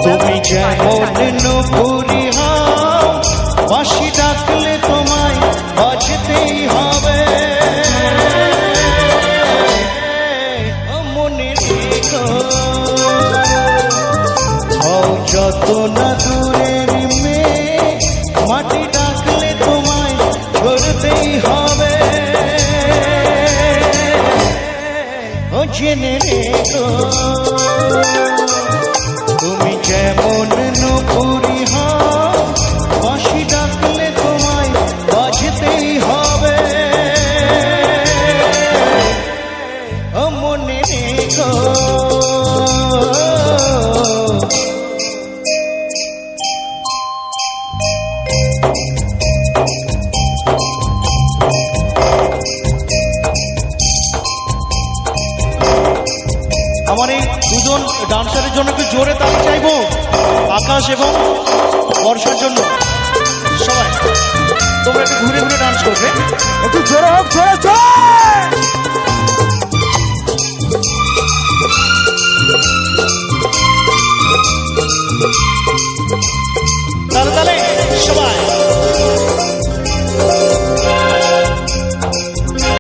তুমি যেমন নুপুরি হও, বাঁশি ডাকলে তোমায় বাজতেই হবে। মনে রেখো, হও যত না দূরের মেয়ে, মাটি ডাকলে তোমায় ধরতেই হবে। জেনে রেখো, তুমি যেমন নুপুরি হও, বাঁশি ডাকলে তোমায় বাজতেই হবে। মনে রেখো। আমার এই দুজন ডান্সারের জন্য একটু জোরে তালি চাইবো, আকাশ এবং বর্ষার জন্য। সবাই তোমরা একটু ঘুরে ঘুরে ডান্স করবে, একটু জোরে হোক, জোরে জোরে। তাহলে সবাই